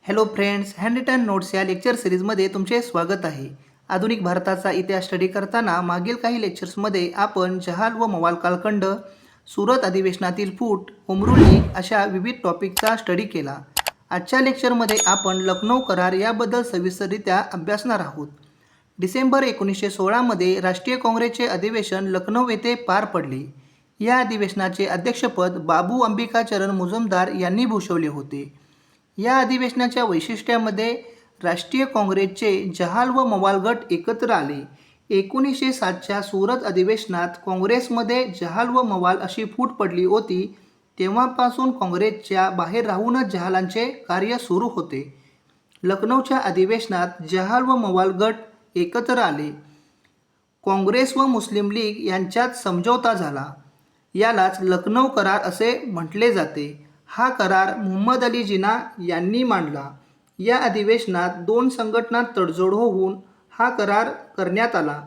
Hello friends, handwritten notes या lecture सिरीजमध्ये तुमचे स्वागत आहे. आधुनिक भारताचा इतिहास स्टडी करताना मागील काही लेक्चर्समध्ये आपण जहाल व मवाल कालखंड, सुरत अधिवेशनातील फूट, होमरूल लीग अशा विविध टॉपिकचा स्टडी केला. आजच्या लेक्चरमध्ये आपण लखनौ करार याबद्दल सविस्तररित्या अभ्यासणार आहोत. डिसेंबर 1916 राष्ट्रीय काँग्रेसचे अधिवेशन लखनौ येथे पार पडले. या अधिवेशनाचे अध्यक्षपद बाबू अंबिकाचरण मुजुमदार यांनी भूषवले होते. या अधिवेशनाच्या वैशिष्ट्यामध्ये राष्ट्रीय काँग्रेसचे जहाल व मवाल गट एकत्र आले. 1907च्या सुरत अधिवेशनात काँग्रेसमध्ये जहाल व मवाल अशी फूट पडली होती. तेव्हापासून काँग्रेसच्या बाहेर राहूनच जहालांचे कार्य सुरू होते. लखनौच्या अधिवेशनात जहाल व मवाल गट एकत्र आले. काँग्रेस व मुस्लिम लीग यांच्यात समझोता झाला. यालाच लखनौ करार असे म्हटले जाते. हा करार मुहम्मद अली जिना यांनी मांडला. या अधिवेशनात दोन संघटना तडजोड होऊन हा करार करण्यात आला.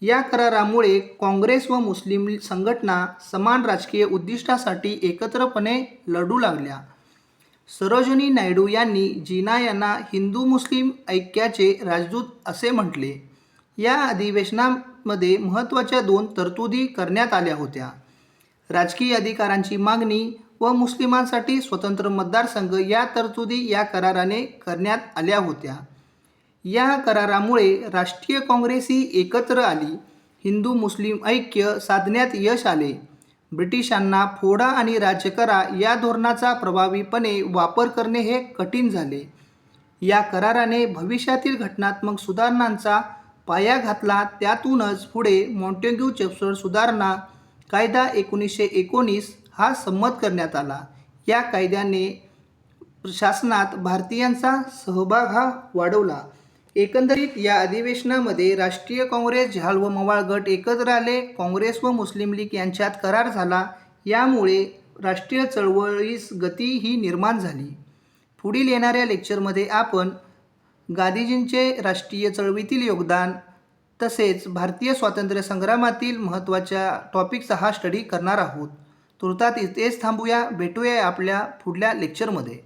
या करारामुळे काँग्रेस व मुस्लिम संघटना समान राजकीय उद्दिष्टासाठी एकत्रपणे लढू लागल्या. सरोजिनी नायडू यांनी जिना यांना हिंदू मुस्लिम ऐक्याचे राजदूत असे म्हटले. या अधिवेशनामध्ये महत्त्वाच्या दोन तरतुदी करण्यात आल्या होत्या. राजकीय अधिकारांची मागणी व मुस्लिमांसाठी स्वतंत्र मतदारसंघ या तरतुदी या कराराने करण्यात आल्या होत्या. या करारामुळे राष्ट्रीय काँग्रेसही एकत्र आली. हिंदू मुस्लिम ऐक्य साधण्यात यश आले. ब्रिटिशांना फोडा आणि राज्य करा या धोरणाचा प्रभावीपणे वापर करणे हे कठीण झाले. या कराराने भविष्यातील घटनात्मक सुधारणांचा पाया घातला. त्यातूनच पुढे मॉन्टेग्यू चेम्स्फोर्ड सुधारणा कायदा 1919 हा संमत करण्यात आला. या कायद्याने शासनात भारतीयांचा सहभाग हा वाढवला. एकंदरीत या अधिवेशनामध्ये राष्ट्रीय काँग्रेस, जहाल व मवाळ गट एकत्र आले. काँग्रेस व मुस्लिम लीग यांच्यात करार झाला. यामुळे राष्ट्रीय चळवळीस गती ही निर्माण झाली. पुढील येणाऱ्या लेक्चरमध्ये आपण गांधीजींचे राष्ट्रीय चळवळीतील योगदान तसेच भारतीय स्वातंत्र्य संग्रामातील महत्त्वाच्या टॉपिकचा हा स्टडी करणार आहोत. तुर्तास इथेच थांबूया. भेटूया आपल्या पुढल्या लेक्चरमध्ये.